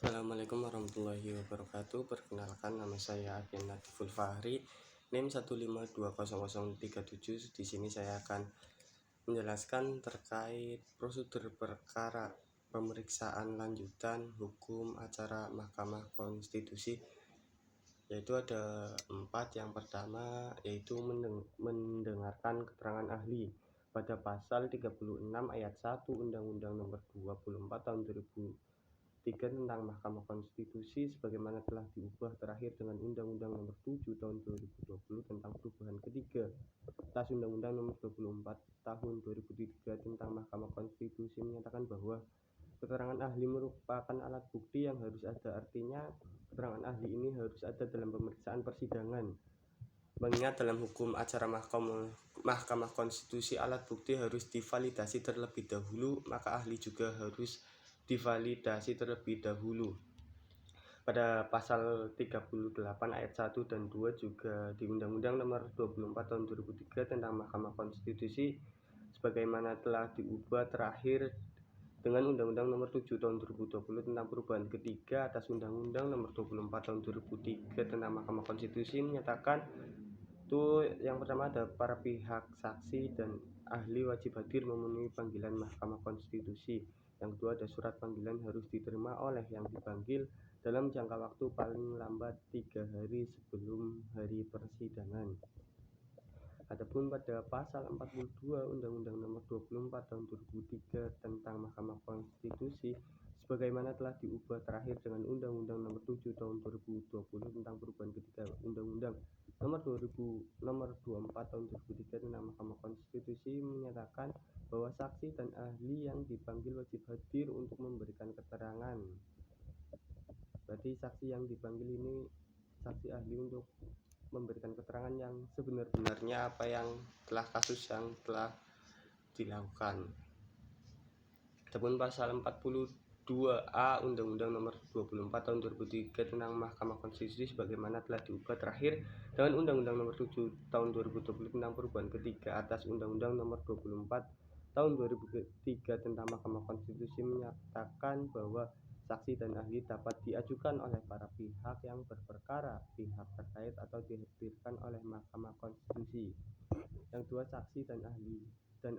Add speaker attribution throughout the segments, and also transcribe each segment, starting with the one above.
Speaker 1: Assalamualaikum warahmatullahi wabarakatuh. Perkenalkan, nama saya Aryan Latiful Fahri, NIM 1520037. Di sini saya akan menjelaskan terkait prosedur perkara pemeriksaan lanjutan hukum acara Mahkamah Konstitusi, yaitu ada 4. Yang pertama yaitu mendengarkan keterangan ahli pada pasal 36 ayat 1 Undang-Undang Nomor 24 Tahun 2003 tentang Mahkamah Konstitusi sebagaimana telah diubah terakhir dengan Undang-Undang Nomor 7 Tahun 2020 tentang perubahan ketiga atas Undang-Undang Nomor 24 Tahun 2003 tentang Mahkamah Konstitusi menyatakan bahwa keterangan ahli merupakan alat bukti yang harus ada. Artinya keterangan ahli ini harus ada dalam pemeriksaan persidangan. Mengingat dalam hukum acara Mahkamah Konstitusi alat bukti harus divalidasi terlebih dahulu, maka ahli juga harus divalidasi terlebih dahulu. Pada pasal 38 ayat 1 dan 2 juga di Undang-Undang Nomor 24 Tahun 2003 tentang Mahkamah Konstitusi sebagaimana telah diubah terakhir dengan Undang-Undang Nomor 7 Tahun 2020 tentang perubahan ketiga atas Undang-Undang Nomor 24 Tahun 2003 tentang Mahkamah Konstitusi menyatakan itu yang pertama ada para pihak saksi dan ahli wajib hadir memenuhi panggilan Mahkamah Konstitusi. Yang kedua ada surat panggilan harus diterima oleh yang dipanggil dalam jangka waktu paling lambat 3 hari sebelum hari persidangan. Adapun pada pasal 42 Undang-Undang Nomor 24 Tahun 2003 tentang Mahkamah Konstitusi sebagaimana telah diubah terakhir dengan Undang-Undang Nomor 7 Tahun 2020 tentang perubahan ketiga Undang-Undang Nomor 24 Tahun 2003 tentang Mahkamah Konstitusi menyatakan bahwa saksi dan ahli yang dipanggil wajib hadir untuk memberikan keterangan. Berarti saksi yang dipanggil ini saksi ahli untuk memberikan keterangan yang sebenar-benarnya apa yang telah kasus yang telah dilakukan. Adapun pasal 42A Undang-Undang Nomor 24 Tahun 2003 tentang Mahkamah Konstitusi sebagaimana telah diubah terakhir dengan Undang-Undang Nomor 7 Tahun 2020 tentang perubahan ketiga atas Undang-Undang Nomor 24 Tahun 2003 tentang Mahkamah Konstitusi menyatakan bahwa saksi dan ahli dapat diajukan oleh para pihak yang berperkara, pihak terkait atau dihadirkan oleh Mahkamah Konstitusi. Yang dua, saksi dan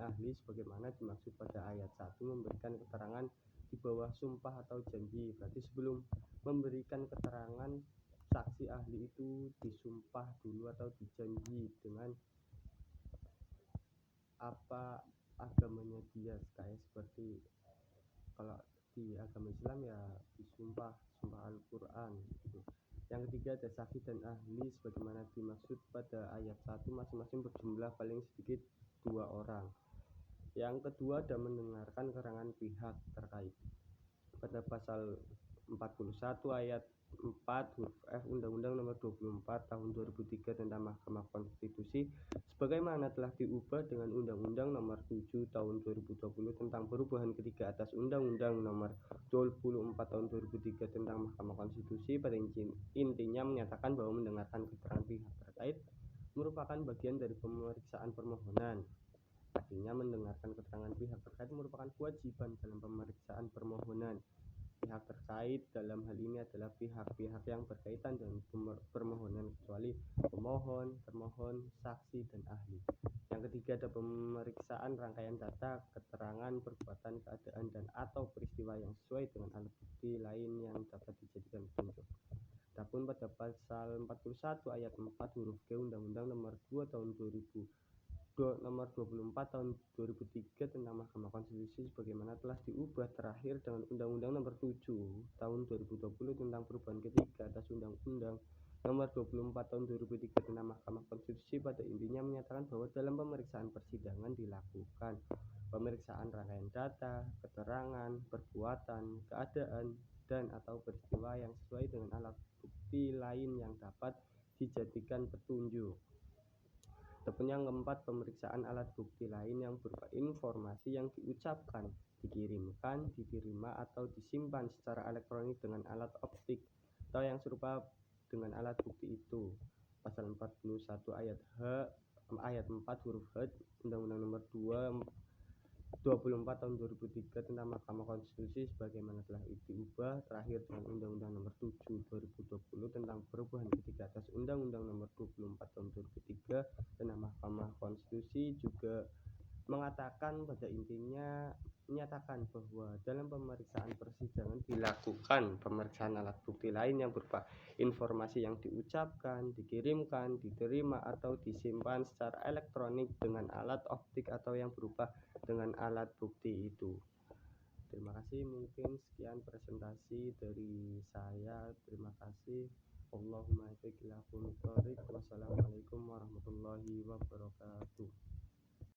Speaker 1: ahli sebagaimana dimaksud pada ayat 1 memberikan keterangan di bawah sumpah atau janji. Berarti sebelum memberikan keterangan, saksi ahli itu disumpah dulu atau dijanji dengan apa agamanya dia, kayak seperti kalau di agama Islam ya disumpah Al-Quran gitu. Yang ketiga ada saksi dan ahli sebagaimana dimaksud pada ayat 1 masing-masing berjumlah paling sedikit 2 orang. Yang kedua ada mendengarkan keterangan pihak terkait pada pasal 41 ayat 4 huruf F Undang-Undang Nomor 24 Tahun 2003 tentang Mahkamah Konstitusi sebagaimana telah diubah dengan Undang-Undang Nomor 7 Tahun 2020 tentang perubahan ketiga atas Undang-Undang Nomor 24 Tahun 2003 tentang Mahkamah Konstitusi. Pada intinya menyatakan bahwa mendengarkan keterangan pihak terkait merupakan bagian dari pemeriksaan permohonan. Artinya mendengarkan keterangan pihak terkait merupakan kewajiban dalam pemeriksaan permohonan. Pihak terkait dalam hal ini adalah pihak-pihak yang berkaitan dengan permohonan kecuali pemohon, termohon, saksi, dan ahli. Yang ketiga ada pemeriksaan rangkaian data, keterangan, perbuatan, keadaan, dan atau peristiwa yang sesuai dengan alat bukti lain yang dapat dijadikan petunjuk. Adapun pada pasal 41 ayat 4 huruf G Undang-Undang Nomor 2 Tahun 24 Tahun 2003 tentang Mahkamah Konstitusi sebagaimana telah diubah terakhir dengan Undang-Undang Nomor 7 Tahun 2020 tentang perubahan ketiga atas Undang-Undang Nomor 24 Tahun 2003 tentang Mahkamah Konstitusi pada intinya menyatakan bahwa dalam pemeriksaan persidangan dilakukan pemeriksaan rangkaian data, keterangan, perbuatan, keadaan, dan atau peristiwa yang sesuai dengan alat bukti lain yang dapat dijadikan petunjuk. Adapun yang keempat, pemeriksaan alat bukti lain yang berupa informasi yang diucapkan, dikirimkan, diterima, atau disimpan secara elektronik dengan alat optik atau yang serupa dengan alat bukti itu. Pasal 41 ayat 4 huruf H Undang-Undang Nomor 2 24 tahun 2003 tentang Mahkamah Konstitusi sebagaimana telah diubah terakhir dengan Undang-Undang Nomor 7 2020 tentang perubahan ketiga atas Undang-Undang Nomor 24 tahun 2003 tentang Mahkamah Konstitusi juga mengatakan pada intinya menyatakan bahwa dalam pemeriksaan persidangan dilakukan pemeriksaan alat bukti lain yang berupa informasi yang diucapkan, dikirimkan, diterima atau disimpan secara elektronik dengan alat optik atau yang berupa dengan alat bukti itu. Terima kasih, mungkin sekian presentasi dari saya. Terima kasih. Allahumma wassalamualaikum warahmatullahi wabarakatuh.